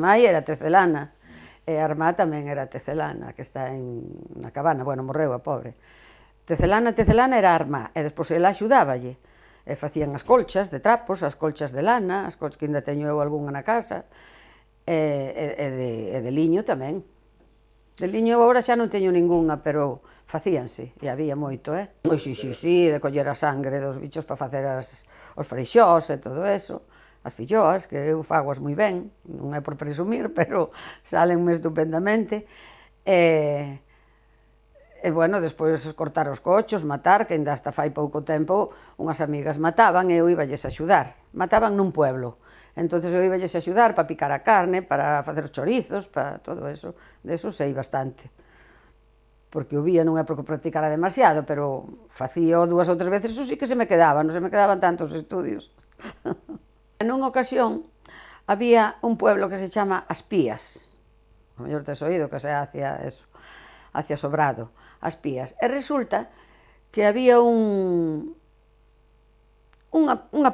mai era tecelana, e a irmá tamén era tecelana, que está na Cabana, bueno, morreu a pobre. Tecelana era a irmá, e despois ela axudáballe, e facían as colchas de trapos, as colchas de lana, as colchas que ainda teño eu algunha na casa, e de liño tamén. De liño agora xa non teño ningunha, pero facíanse, e había moito, Si, de coller a sangre dos bichos para facer os freixós e todo eso, as filloas, que eu fagoas moi ben, non é por presumir, pero salenme estupendamente, e bueno, despois cortar os cochos, matar, que ainda hasta fai pouco tempo unhas amigas mataban e eu íballes a axudar, mataban nun pueblo, entonces eu íballes a axudar para picar a carne, para facer os chorizos, para todo eso, de eso sei bastante, porque o vía non é porque practicara demasiado, pero facía 2 ou 3 veces, eso sí que se me quedaba, non se me quedaban tantos estudios. Nunha ocasión había un pueblo que se chama As Pías, a mellor tes oído que sea hacia Sobrado, As Pías, e resulta que había unha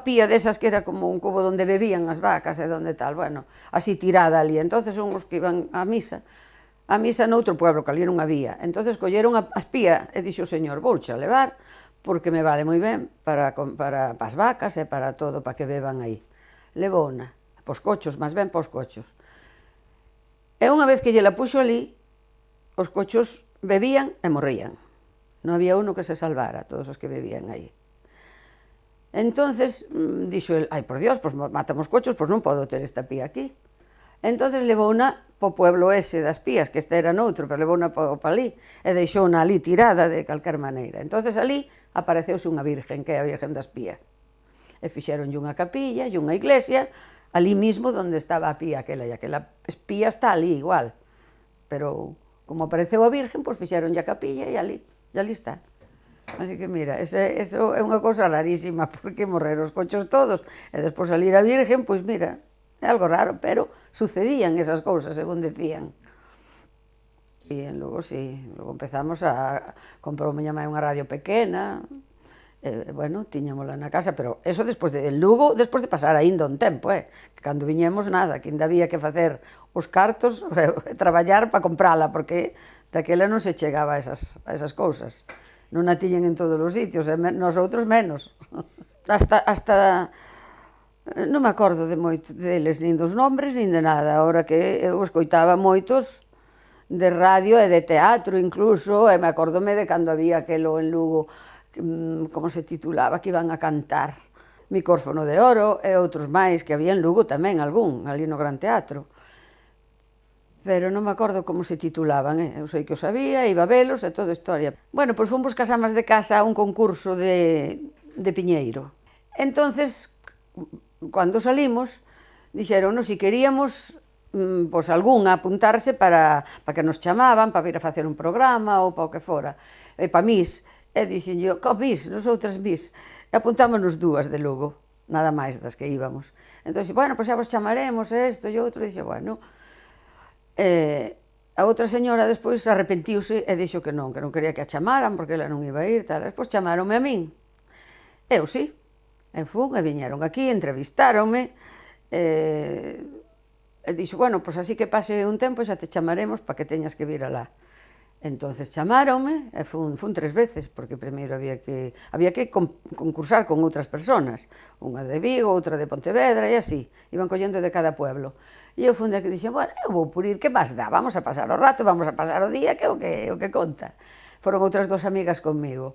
pía desas que era como un cubo onde bebían as vacas e donde tal, bueno, así tirada ali, entonces unhos que iban á misa noutro pueblo, que ali non había, entonces colleron as pía e dixo o señor, vouche a levar, porque me vale moi ben para as vacas e para todo, para que beban aí. Levouna, pos cochos, máis ben pos cochos. E unha vez que lle la puxo ali, os cochos bebían e morrían. Non había uno que se salvara, todos os que bebían aí. Entonces, dixo el, ai, por Dios, pois matamos cochos, pois non podo ter esta pía aquí. Entonces levouna po pueblo ese das pías, que este era noutro, pero levouna pa ali, e deixouna ali tirada de calquer maneira. Entonces ali apareceuse unha virgen, que é a Virgen das Pías. E fixeronlle unha capilla e unha iglesia, ali mismo onde estaba a pía aquela, e aquela pía está ali igual. Pero, como apareceu a Virgen, pois fixeronlle a capilla e ali está. Así que mira, eso é unha cousa rarísima, porque morrer os cochos todos, e despois salir a Virgen, pois mira, é algo raro, pero sucedían esas cousas, según decían. E logo, sí, logo empezamos a... comprou miña mãe unha radio pequena, bueno, tiñámola na casa, pero eso despois de Lugo, despois de pasar aínda un tempo, que cando viñemos nada, que ainda había que facer os cartos, traballar para comprala, porque daquela non se chegaba a esas cousas. Non a tiñen en todos os sitios, e nosotros menos. Hasta non me acordo de moito deles, nin dos nombres, nin de nada. Ahora que eu escoitaba moitos de radio e de teatro incluso, e me acordome de cando había aquelo en Lugo, como se titulaba, que iban a cantar Micrófono de Oro e outros máis, que había en Lugo tamén algún, ali no Gran Teatro. Pero non me acordo como se titulaban, eu sei que o sabía, iba a velos e toda a historia. Bueno, pois fomos cas amas de casa a un concurso de Piñeiro. Entonces, cando salimos, dixeron, si queríamos pois algunha apuntarse para que nos chamaban, para vir a facer un programa ou para o que fora, e para mis. E dixen yo, mis, nosotras mis, e apuntámonos 2 de Lugo, nada máis das que íbamos. Entón, bueno, pois xa vos chamaremos isto e outro, dixe, bueno. A outra señora despois arrepentiuse e dixo que non quería que a chamaran, porque ela non iba a ir, tal. Despois chamaronme a min. Eu sí, e fun, e viñeron aquí, entrevistáronme, e dixo, bueno, pois así que pase un tempo xa te chamaremos para que teñas que vir alá. Entonces chamáronme, e fun 3 veces, porque primeiro había que concursar con outras persoas, unha de Vigo, outra de Pontevedra, e así, iban collendo de cada pueblo. E eu fun de que dixen, bueno, eu vou por ir, que máis dá? Vamos a pasar o rato, vamos a pasar o día, que é o que conta. Foron outras 2 amigas conmigo.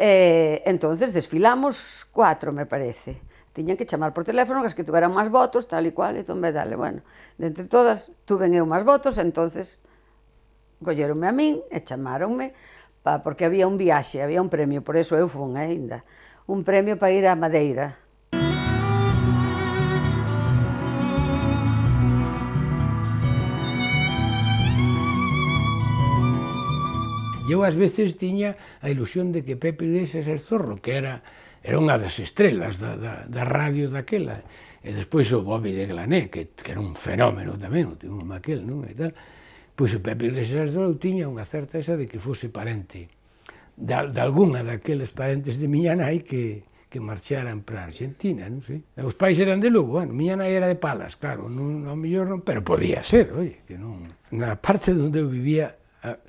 Entonces desfilamos 4, me parece. Tiñan que chamar por teléfono, as que tuveran máis votos, tal e cual, e entón, dale, bueno. De entre todas, tuven eu máis votos, entonces colleronme a min e chamáronme, porque había un viaxe, había un premio, por eso eu fun aínda, un premio para ir a Madeira. Eu ás veces tiña a ilusión de que Pepe Iglesias el Zorro, que era unha das estrelas da radio daquela, e despois o Bobby de Glané, que era un fenómeno tamén, o tío Maquel, non? E tal. Pois o Pepe Iglesias eu tiña unha certa esa de que fose parente de algunha daqueles parentes de miña nai que que marcharan para a Argentina, non sei. Os pais eran de Lugo, bueno, miña nai era de Palas, claro, non, ao mellor non, pero podía ser, oye, que non. Na parte onde eu vivía,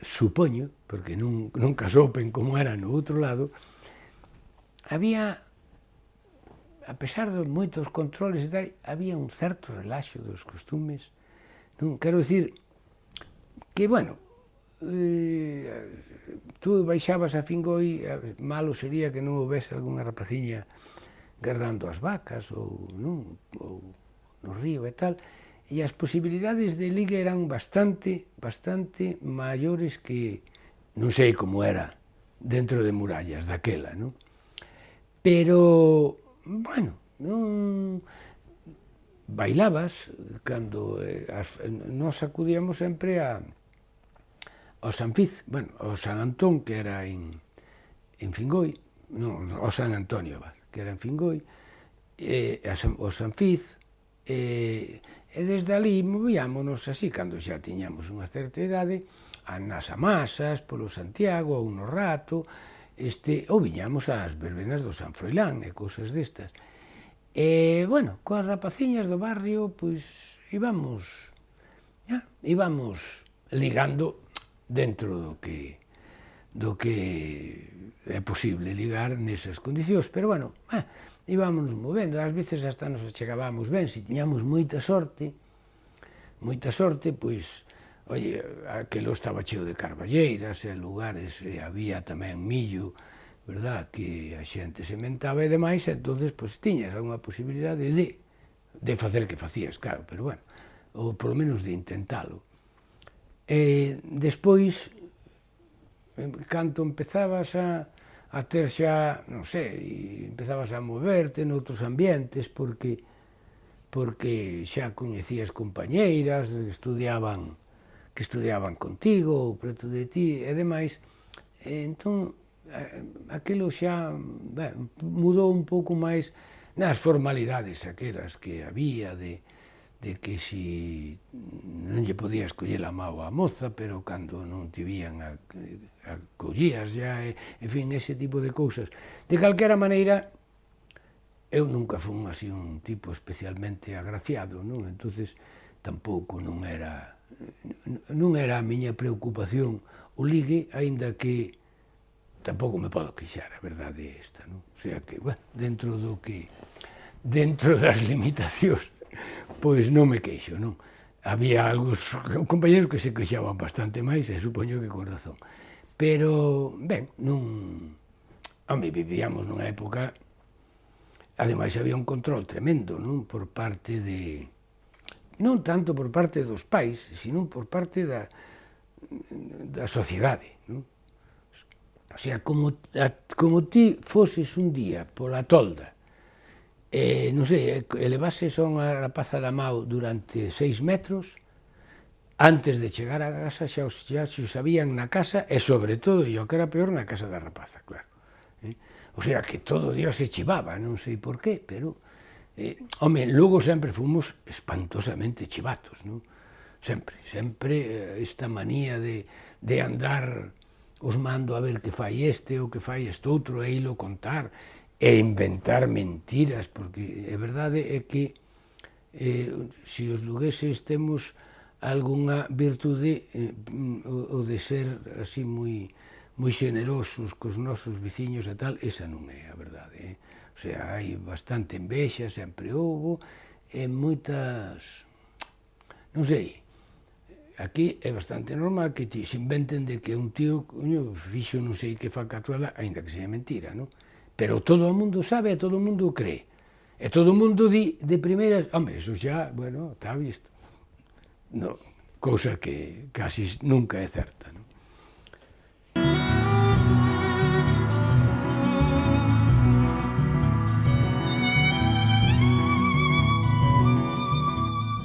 supoño, porque nunca soupen como era no outro lado, había, a pesar de moitos controles e tal, había un certo relaxo dos costumes, non? Quero dicir que, bueno, tú baixabas a Fingoi, malo sería que non houvese algunha rapaciña guardando as vacas ou no río e tal, e as posibilidades de ligue eran bastante maiores que, non sei como era dentro de murallas daquela, non? Pero, bueno, non bailabas cando nós acudíamos sempre ao San Fiz, bueno, ao San Antón, que era en Fingoi, non, ao San Antonio, que era en Fingoi, ao San Fiz, e desde ali movíamonos así, cando xa tiñamos unha certa idade, nas amasas, polo Santiago, ou no Rato, ou viñamos ás verbenas do San Froilán e cousas destas. E, bueno, coas rapaciñas do barrio, pois, íbamos ligando dentro do que é posible ligar nesas condicións, pero, bueno, íbamos movendo, ás veces hasta nos achegábamos ben, se tiñamos moita sorte, pois, oye, aquelo estaba cheo de carballeiras e lugares, e había tamén millo, verdad, que a xente sementaba e demais, e entonces, pois, tiñas algunha posibilidade de facer que facías, claro, pero, bueno, ou polo menos de intentalo. Despois, cando empezabas a ter xa, non sei, empezabas a moverte noutros ambientes, porque xa coñecías compañeiras que estudiaban contigo, ou preto de ti, e demais, entón, aquilo xa mudou un pouco máis nas formalidades aquelas que había de que si non lle podías coller a mao á moza, pero cando non te vían a collías xa, en fin, ese tipo de cousas. De calquera maneira, eu nunca fun así un tipo especialmente agraciado, non? Entonces, tampouco non era a miña preocupación o ligue, aínda que tampouco me podo queixar, a verdade é esta, non? O sea que, bueno, dentro das limitacións, pois non me queixo, non? Había algúns compañeros que se queixaban bastante máis, e supoño que con razón. Pero, ben, vivíamos nunha época, ademais había un control tremendo, non? Por parte non tanto por parte dos pais, sino por parte da sociedade, non? O sea, como ti foses un día pola tolda, non sei, elevases a unha rapaza da mao durante 6 metros, antes de chegar á casa xa o sabían na casa, e sobre todo, e o que era peor, na casa da rapaza, claro. O sea, que todo Dios se chivaba, non sei por qué, pero, home, logo sempre fomos espantosamente chivatos, non? Sempre esta manía de andar os mando a ver que fai este ou que fai este outro, e ilo contar, e inventar mentiras, porque a verdade é que se os lugueses temos algunha virtude, o de ser así moi xenerosos cos nosos veciños e tal, esa non é a verdade. O sea, hai bastante envexa, sempre houbo, e moitas, non sei, aquí é bastante normal que se inventen de que un tío fixo non sei que facatuela, aínda que sexa mentira, non? Pero todo o mundo sabe e todo o mundo cree. E todo o mundo di de primeiras, home, eso xa, bueno, está visto. No, cousa que casi nunca é certa, non?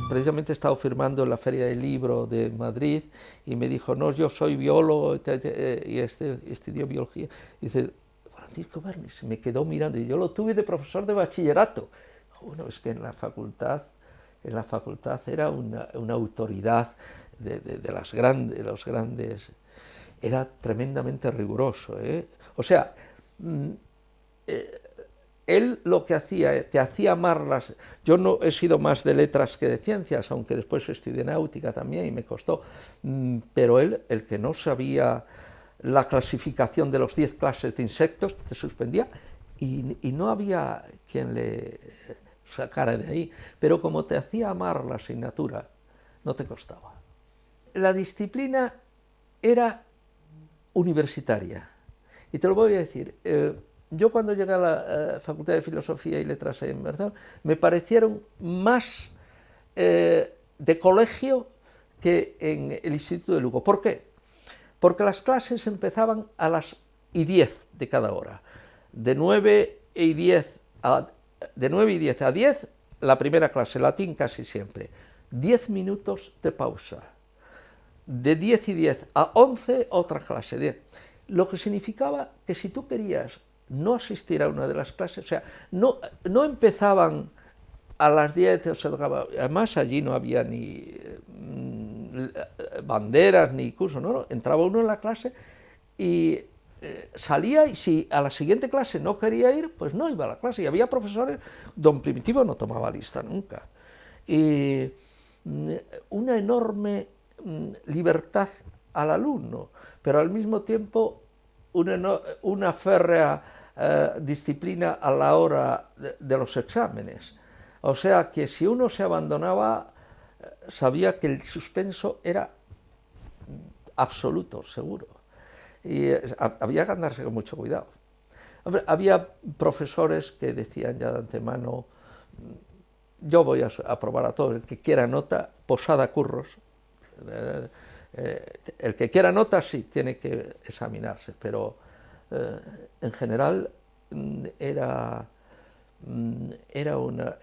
Precisamente he estado firmando en la Feria del Libro de Madrid y me dijo, no, yo soy biólogo y estudio biología. Y dice, Francisco Berni, se me quedó mirando y yo lo tuve de profesor de bachillerato. Bueno, es que en la facultad era una autoridad de los grandes, era tremendamente riguroso, ¿eh? O sea, él lo que hacía, te hacía amarlas. Yo no he sido más de letras que de ciencias, aunque después estudié náutica también y me costó, pero él, el que no sabía la clasificación de los 10 clases de insectos, te suspendía y no había quien le sacara de ahí, pero como te hacía amar la asignatura, no te costaba. La disciplina era universitaria, y te lo voy a decir. Yo cuando llegué a la Facultad de Filosofía y Letras en Barcelona, me parecieron más de colegio que en el Instituto de Lugo. ¿Por qué? Porque las clases empezaban a las 10 de cada hora. De 9 y 10 a 10, la primera clase, latín casi siempre. 10 minutos de pausa. De 10 y 10 a 11, otra clase. 10. Lo que significaba que si tú querías no asistir a una de las clases, o sea, no empezaban a las 10, o sea, además allí no había ni banderas ni cursos, no, entraba uno en la clase y salía, y si a la siguiente clase no quería ir, pues no iba a la clase. Y había profesores, don Primitivo no tomaba lista nunca. Y una enorme libertad al alumno, pero al mismo tiempo una férrea disciplina a la hora de los exámenes. O sea que si uno se abandonaba, sabía que el suspenso era absoluto, seguro. Y había que andarse con mucho cuidado. Hombre, había profesores que decían ya de antemano: yo voy a aprobar a todos, el que quiera nota, posada curros. El que quiera nota sí, tiene que examinarse, pero en general era una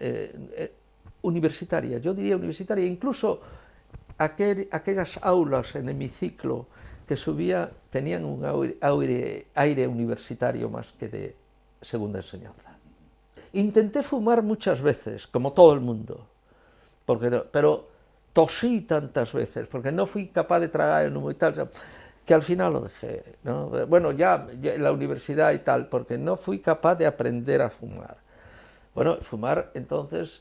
universitaria, yo diría universitaria. Incluso aquellas aulas en hemiciclo que subía tenían un aire universitario más que de segunda enseñanza. Intenté fumar muchas veces, como todo el mundo, pero tosí tantas veces, porque no fui capaz de tragar el humo y tal, que al final lo dejé, ¿no? Bueno, ya en la universidad y tal, porque no fui capaz de aprender a fumar. Bueno, fumar entonces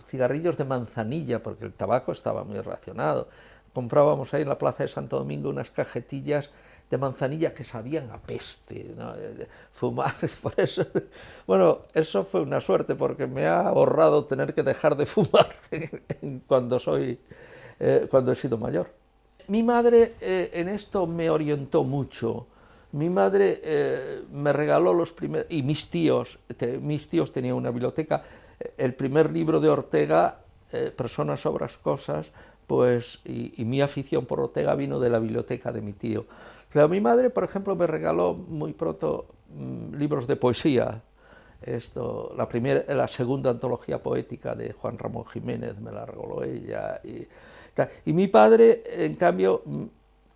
cigarrillos de manzanilla, porque el tabaco estaba muy racionado. Comprábamos ahí en la plaza de Santo Domingo unas cajetillas de manzanilla que sabían a peste, ¿no? Fumar, por eso. Bueno, eso fue una suerte, porque me ha ahorrado tener que dejar de fumar cuando he sido mayor. Mi madre en esto me orientó mucho. Mi madre me regaló los primeros, y mis tíos tenían una biblioteca. El primer libro de Ortega, Personas, Obras, Cosas, pues, y mi afición por Ortega vino de la biblioteca de mi tío. Pero mi madre, por ejemplo, me regaló muy pronto libros de poesía. La segunda antología poética de Juan Ramón Jiménez me la regaló ella. Y mi padre, en cambio,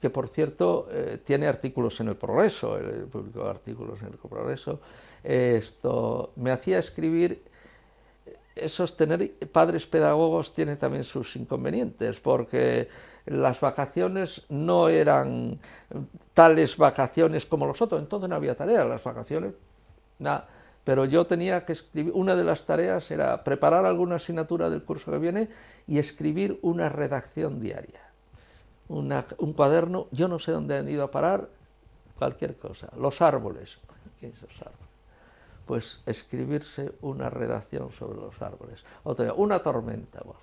que por cierto tiene artículos en El Progreso, publicó artículos en El Progreso, me hacía escribir. Tener padres pedagogos tiene también sus inconvenientes, porque las vacaciones no eran tales vacaciones como los otros, entonces no había tareas, las vacaciones, nada. Pero yo tenía que escribir, una de las tareas era preparar alguna asignatura del curso que viene y escribir una redacción diaria, un cuaderno. Yo no sé dónde han ido a parar, cualquier cosa, los árboles. ¿Qué es los árboles? Pues escribirse una redacción sobre los árboles. Otra, una tormenta. Bueno,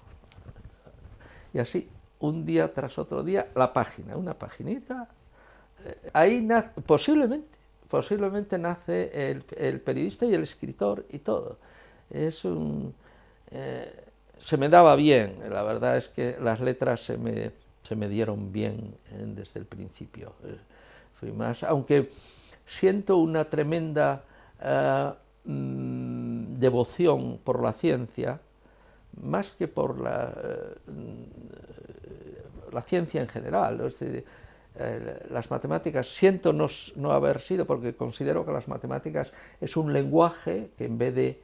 y así, un día tras otro día, la página, una paginita. Ahí posiblemente nace el periodista y el escritor y todo. Se me daba bien, la verdad es que las letras se me dieron bien desde el principio. Fui más, aunque siento una tremenda devoción por la ciencia, más que por la ciencia en general. Es decir, las matemáticas, siento no haber sido, porque considero que las matemáticas es un lenguaje que en vez de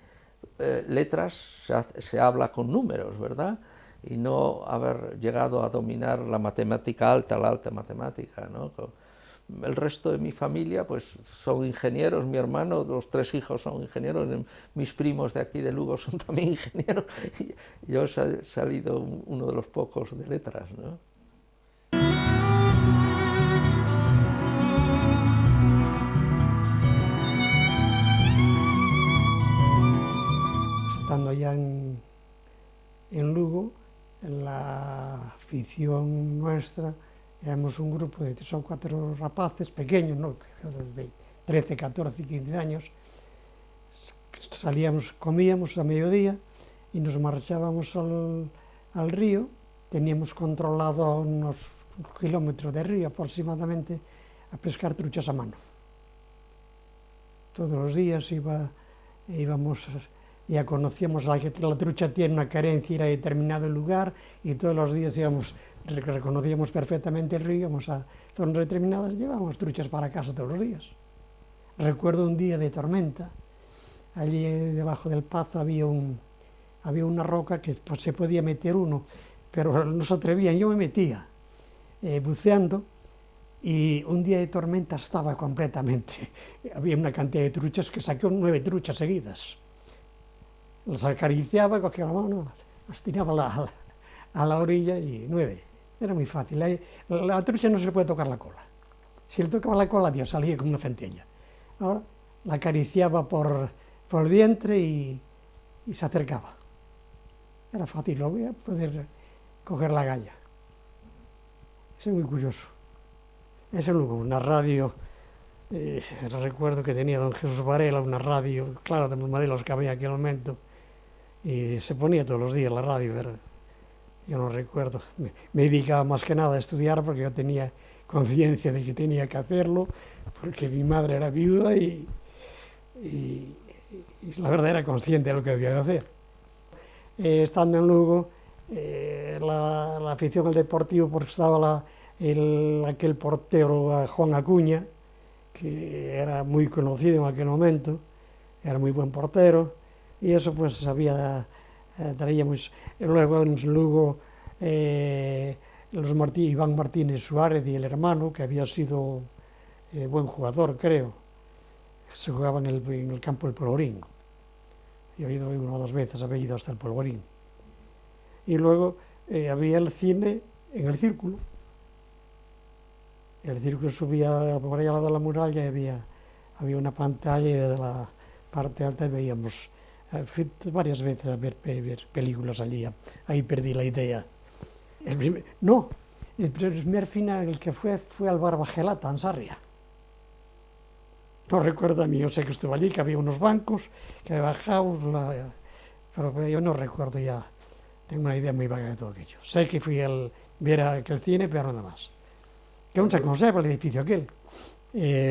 letras se habla con números, ¿verdad? Y no haber llegado a dominar la matemática alta, la alta matemática, ¿no? el resto de mi familia pues son ingenieros, mi hermano, los 3 hijos son ingenieros, mis primos de aquí de Lugo son también ingenieros, y yo he salido uno de los pocos de letras, ¿no? Estando ya en Lugo, la afición nuestra, éramos un grupo de 3 o 4 rapaces pequeños, ¿no? De 13, 14, 15 años, salíamos, comíamos a mediodía y nos marchábamos al río, teníamos controlado a unos kilómetros de río aproximadamente a pescar truchas a mano. Todos los días íbamos, ya conocíamos que la trucha tiene una carencia, ir a determinado lugar y todos los días íbamos, reconocíamos perfectamente el río, íbamos a zonas determinadas, llevábamos truchas para casa todos los días. Recuerdo un día de tormenta, allí debajo del pazo había una roca que pues, se podía meter uno, pero no se atrevían, yo me metía buceando y un día de tormenta estaba completamente, había una cantidad de truchas que saqué 9 truchas seguidas. Las acariciaba, cogía la mano, las tiraba a la orilla y 9. Era muy fácil. La trucha no se le puede tocar la cola. Si le tocaba la cola, Dios, salía como una centella. Ahora la acariciaba por el vientre y se acercaba. Era fácil, lo voy a poder coger la galla. Eso es muy curioso. Eso luego, una radio, recuerdo que tenía don Jesús Varela, una radio, claro, de los modelos que había en aquel momento, y se ponía todos los días la radio, pero yo no recuerdo. Me dedicaba más que nada a estudiar porque yo tenía conciencia de que tenía que hacerlo, porque mi madre era viuda y la verdad era consciente de lo que debía de hacer. Estando en Lugo, la afición al deportivo, porque estaba aquel portero Juan Acuña, que era muy conocido en aquel momento, era muy buen portero, y eso pues traíamos. Luego en Lugo Iván Martínez Suárez y el hermano, que había sido buen jugador, creo, se jugaba en el campo del Polvorín. Yo he ido 1 o 2 veces, había ido hasta el Polvorín. Y luego había el cine en el Círculo. El Círculo subía por allá al lado de la muralla y había una pantalla y desde la parte alta veíamos. Fui varias veces a ver películas allí, ahí perdí la idea. El primer final que fue al Barbagelata, en Sarria. No recuerdo a mí, yo sé que estuve allí, que había unos bancos, que había bajado, pero yo no recuerdo ya, tengo una idea muy vaga de todo aquello. Sé que fui a ver aquel cine, pero nada más. Que aún se conserva el edificio aquel,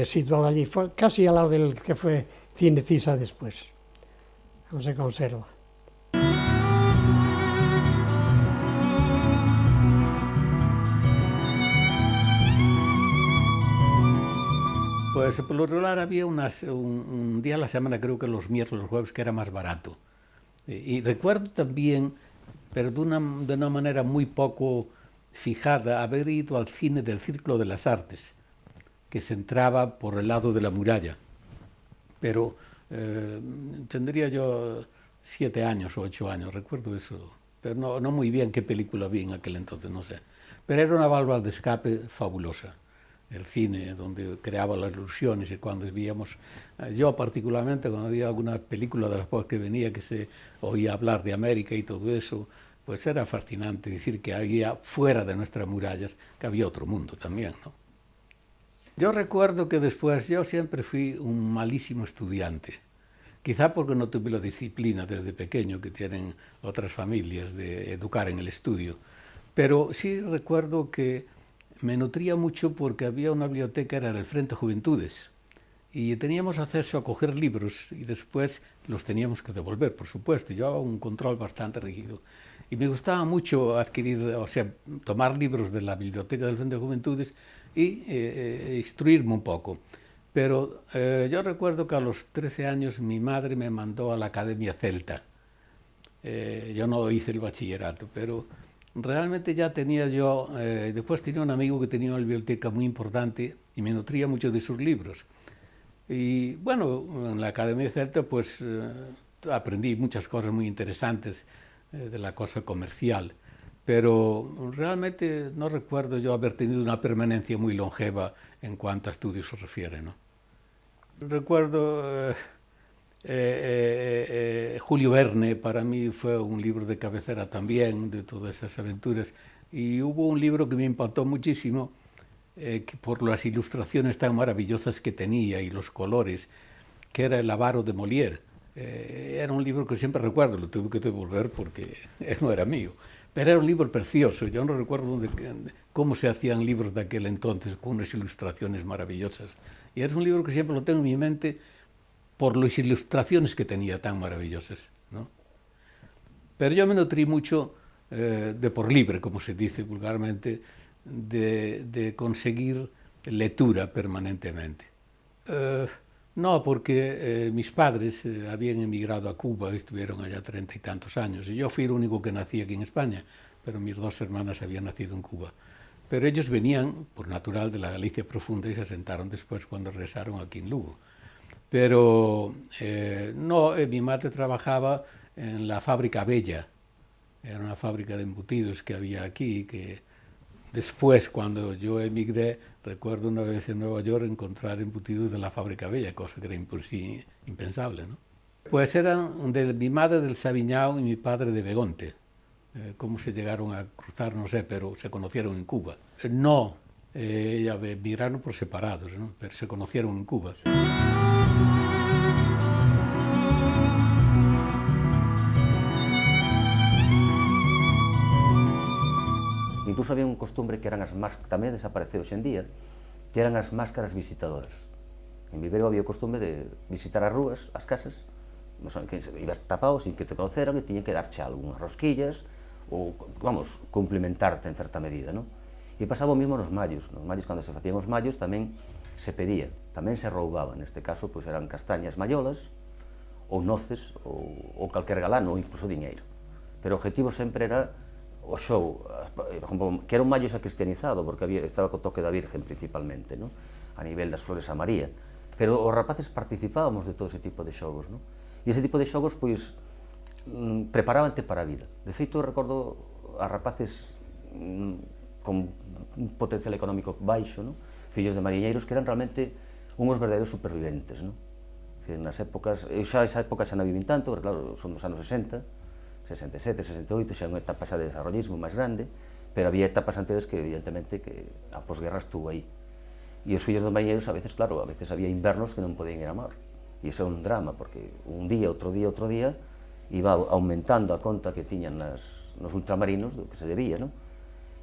situado allí, fue casi al lado del que fue Cine Cisa después. Aún se conserva. Pues por lo regular había un día a la semana, creo que los miércoles, los jueves, que era más barato. Y recuerdo también, pero de una manera muy poco fijada, haber ido al cine del Círculo de las Artes, que se entraba por el lado de la muralla. Pero tendría yo 7 años o 8 años, recuerdo eso, pero no muy bien qué película vi en aquel entonces, no sé. Pero era una válvula de escape fabulosa, el cine, donde creaba las ilusiones, y cuando veíamos, yo particularmente, cuando había alguna película de las pocas que venía, que se oía hablar de América y todo eso, pues era fascinante decir que había fuera de nuestras murallas, que había otro mundo también, ¿no? Yo recuerdo que después yo siempre fui un malísimo estudiante, quizá porque no tuve la disciplina desde pequeño que tienen otras familias de educar en el estudio, pero sí recuerdo que me nutría mucho porque había una biblioteca, era del Frente Juventudes, y teníamos acceso a coger libros y después los teníamos que devolver, por supuesto. Llevaba un control bastante rígido. Y me gustaba mucho tomar libros de la biblioteca del Frente Juventudes y instruirme un poco. Pero yo recuerdo que a los 13 años mi madre me mandó a la Academia Celta. Yo no hice el bachillerato, pero realmente ya tenía yo, después tenía un amigo que tenía una biblioteca muy importante y me nutría mucho de sus libros. Y bueno, en la Academia Celta pues aprendí muchas cosas muy interesantes de la cosa comercial, pero realmente no recuerdo yo haber tenido una permanencia muy longeva en cuanto a estudios se refiere, ¿no? Recuerdo Julio Verne, para mí fue un libro de cabecera también, de todas esas aventuras, y hubo un libro que me impactó muchísimo, por las ilustraciones tan maravillosas que tenía y los colores, que era El avaro de Molière. Era un libro que siempre recuerdo, lo tuve que devolver porque no era mío, pero era un libro precioso. Yo no recuerdo cómo se hacían libros de aquel entonces con unas ilustraciones maravillosas, y es un libro que siempre lo tengo en mi mente por las ilustraciones que tenía tan maravillosas, ¿no? Pero yo me nutrí mucho de por libre, como se dice vulgarmente, de conseguir lectura permanentemente. No, porque mis padres habían emigrado a Cuba, estuvieron allá 30 y tantos años, y yo fui el único que nací aquí en España, pero mis dos hermanas habían nacido en Cuba. Pero ellos venían, por natural, de la Galicia profunda y se asentaron después cuando regresaron aquí en Lugo. Pero no, mi madre trabajaba en la fábrica Bella, era una fábrica de embutidos que había aquí, que después, cuando yo emigré, recuerdo una vez en Nueva York encontrar embutidos de la fábrica Bella, cosa que era impensable, ¿no? Pues eran de mi madre del Sabiñao y mi padre de Begonte. Cómo se llegaron a cruzar, no sé, pero se conocieron en Cuba. No, emigraron por separados, ¿no? Pero se conocieron en Cuba. Incluso había un costumbre que eran as máscaras, tamén desapareceu hoxe en día, que eran as máscaras visitadoras. En Viveiro había o costumbre de visitar as rúas, as casas, que ibas tapado sin que te conoceran e tiñen que darche algunhas rosquillas ou, vamos, cumplimentarte en certa medida, non? E pasaba o mesmo nos mallos. Nos mallos, cando se facían os mallos, tamén se pedía, tamén se roubaba. Neste caso, pois eran castañas maiolas, ou noces, ou calquer galán, ou incluso diñeiro. Pero o objetivo sempre era o show, por exemplo, que era un mallo xa cristianizado, porque estaba co toque da Virgen principalmente, ¿no? A nivel das flores a María, pero os rapaces participábamos de todo ese tipo de xogos, ¿no? E ese tipo de xogos, pois, preparábante para a vida. De feito, recordo a rapaces con un potencial económico baixo, ¿no? Fillos de mariñeiros, que eran realmente unhos verdadeiros superviventes, ¿no? Nas épocas, eu xa esa época xa non vivín tanto, porque claro, son dos anos 60, 67, 68, xa unha etapa xa de desarrollismo máis grande, pero había etapas anteriores que, evidentemente, que a posguerra estuvo aí. E os fillos dos mariñeiros, a veces, claro, a veces había invernos que non podían ir a mar. E iso é un drama, porque un día, outro día, iba aumentando a conta que tiñan nos ultramarinos do que se debía, non?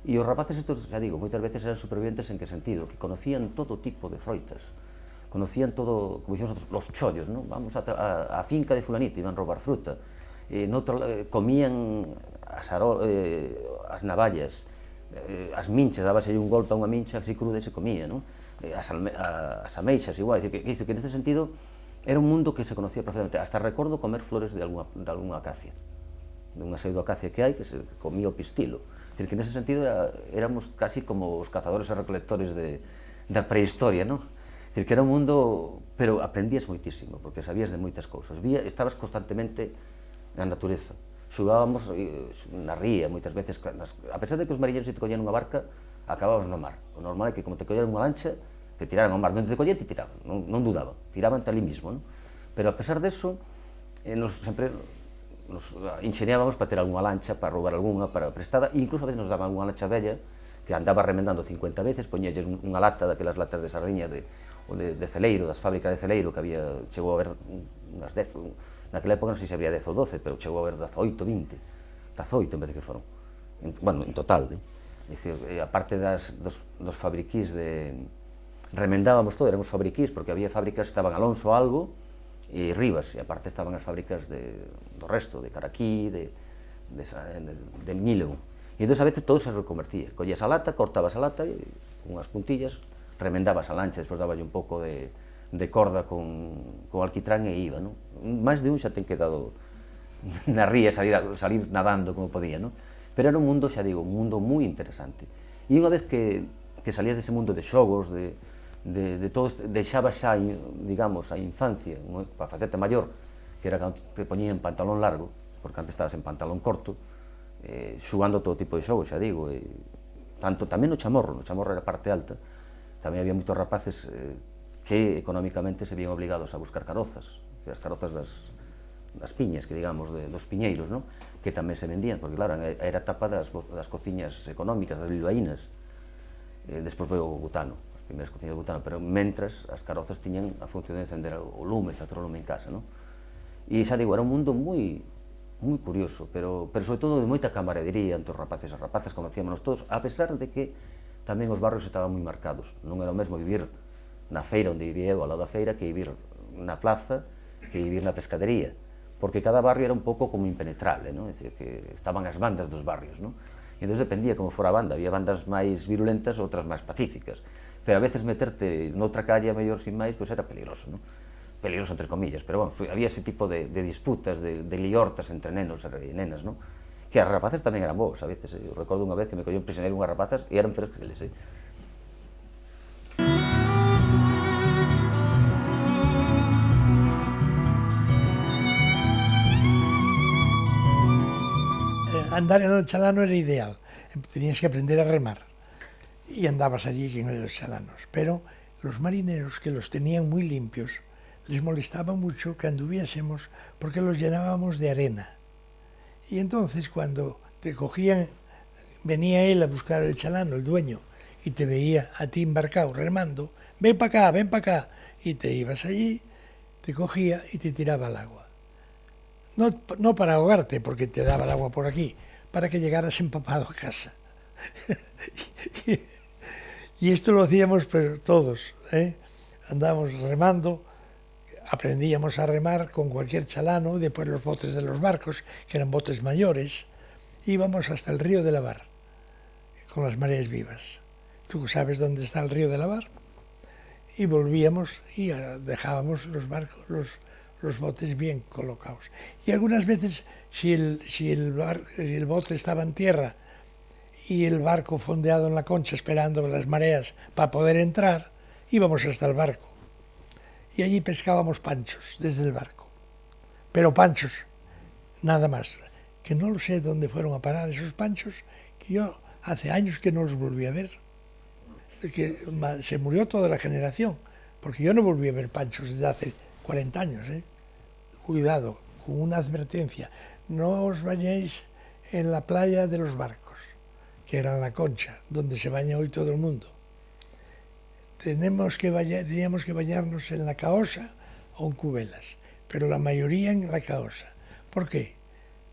E os rapaces estos, xa digo, moitas veces eran supervivientes en que sentido? Que conocían todo tipo de froitas, conocían todo, como dicimos nosotros, los chollos, non? Vamos a finca de fulanito, iban a robar fruta, comían as navallas, as minchas, dábase un golpe a unha mincha así cruda e se comía, non? As ameixas igual, que neste sentido era un mundo que se conocía perfectamente, hasta recordo comer flores de algunha acacia, dunha pseudoacacia que hai que se comía o pistilo. Que nese sentido éramos casi como os cazadores e recolectores da prehistoria, non? Que era un mundo, pero aprendías moitísimo, porque sabías de moitas cousas, estabas constantemente na natureza, xugábamos na ría moitas veces, a pesar de que os mariñeiros se te collían unha barca, acabábamos no mar. O normal é que como te colleran unha lancha, te tiraran ao mar, onde te collían te tiraban, non dudaban, tiraban ali mismo, non? Pero a pesar deso, sempre nos ingeniábamos para ter algunha lancha, para roubar algunha, para prestada, e incluso a veces nos daban algunha lancha bella, que andaba remendando 50 veces, poñelles unha lata, daquelas latas de sardiña de celeiro, das fábricas de celeiro, que había, chegou a haber unhas 10, naquela época non sei se habría 10 ou 12, pero chegou a haber 18, 20, 18 en vez de que foron, bueno, en total, dicir, aparte dos fabriquís remendábamos todo, éramos fabriquís, porque había fábricas que estaban Alonso Algo e Rivas, e aparte estaban as fábricas do resto, de Caraquí, de Mílego, e entón a veces todo se reconvertía, collías a lata, cortabas a lata, e unhas puntillas, remendabas a lancha, despois daballe un pouco de corda con alquitrán e iba, non? Máis de un xa ten quedado na ría, salir nadando como podía, non? Pero era un mundo, xa digo, un mundo moi interesante. E unha vez que salías dese mundo de xogos, de todo, deixabas xa, digamos, a infancia, para facerte maior, que era cando te poñían pantalón largo, porque antes estabas en pantalón corto, xugando todo tipo de xogos, xa digo, tanto tamén no Chamorro era a parte alta, tamén había moitos rapaces que económicamente se vían obligados a buscar carozas, as carozas das piñas, que digamos, dos piñeiros, non? Que tamén se vendían, porque claro, era a etapa das cociñas económicas, das bilbaínas, despois foi o butano, as primeiras cociñas de butano, pero mentras as carozas tiñan a función de encender o lume, facer o lume en casa, non? E xa digo, era un mundo moi curioso, pero sobre todo de moita camaradería entre os rapaces e as rapazas, como hacíamos todos, a pesar de que tamén os barrios estaban moi marcados. Non era o mesmo vivir na feira onde vivía eu, ao lado da feira, que vivir na plaza, que vivir na pescadería, porque cada barrio era un pouco como impenetrable, non? É dicir, que estaban as bandas dos barrios, non? E entón dependía como fora a banda, había bandas máis virulentas, outras máis pacíficas, pero a veces meterte noutra calle a mellor sin máis, pois era peligroso, non? Peligroso entre comillas, pero bueno, había ese tipo de disputas, de liortas entre nenos e nenas, non? Que as rapazas tamén eran bons, a veces, eu recordo unha vez que me colleu un prisioneiro unhas rapazas e eran peores que eles, Andar en el chalano era ideal, tenías que aprender a remar y andabas allí en los chalanos, pero los marineros que los tenían muy limpios les molestaba mucho que anduviésemos porque los llenábamos de arena. Y entonces cuando te cogían, venía él a buscar el chalano, el dueño, y te veía a ti embarcado remando, ven para acá, y te ibas allí, te cogía y te tiraba al agua. No para ahogarte, porque te daba el agua por aquí, para que llegaras empapado a casa. Y esto lo hacíamos pero todos, andábamos remando, aprendíamos a remar con cualquier chalano, después los botes de los barcos, que eran botes mayores, íbamos hasta el río de la Bar, con las mareas vivas. ¿Tú sabes dónde está el río de la Bar? Y volvíamos y dejábamos los barcos, los botes bien colocados. Y algunas veces, si el bote estaba en tierra y el barco fondeado en la concha esperando las mareas para poder entrar, íbamos hasta el barco. Y allí pescábamos panchos desde el barco. Pero panchos, nada más. Que no lo sé dónde fueron a parar esos panchos, que yo hace años que no los volví a ver. Que se murió toda la generación, porque yo no volví a ver panchos desde hace 40 años. Cuidado, con una advertencia, no os bañéis en la playa de los barcos, que era la Concha, donde se baña hoy todo el mundo. Teníamos que bañarnos en la Caosa o en Cubelas, pero la mayoría en la Caosa. ¿Por qué?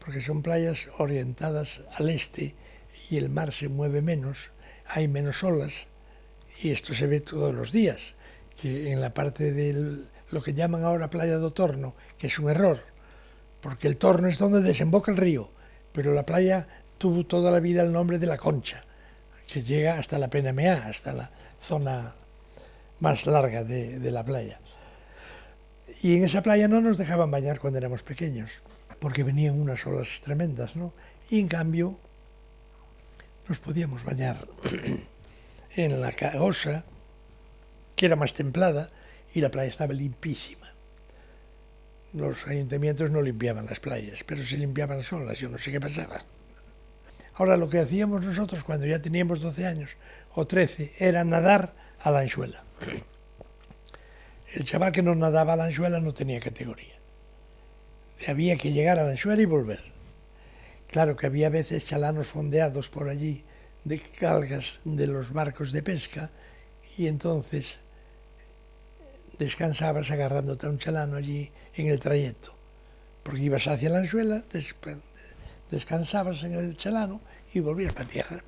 Porque son playas orientadas al este y el mar se mueve menos, hay menos olas, y esto se ve todos los días, que en la parte de lo que llaman ahora Playa do Torno, que es un error, porque el Torno es donde desemboca el río, pero la playa tuvo toda la vida el nombre de la Concha, que llega hasta la PNMA, hasta la zona más larga de la playa. Y en esa playa no nos dejaban bañar cuando éramos pequeños, porque venían unas olas tremendas, ¿no? Y en cambio nos podíamos bañar en la Caosa, que era más templada, y la playa estaba limpísima. Los ayuntamientos no limpiaban las playas, pero se limpiaban las olas, yo no sé qué pasaba. Ahora, lo que hacíamos nosotros cuando ya teníamos 12 años o 13 era nadar a la anchuela. El chaval que no nadaba a la anchuela no tenía categoría. Había que llegar a la anchuela y volver. Claro que había veces chalanos fondeados por allí de galgas de los barcos de pesca y entonces descansabas agarrándote a un chalano allí en el trayecto, porque ibas hacia la anchuela, descansabas en el chalano y volvías para tierra.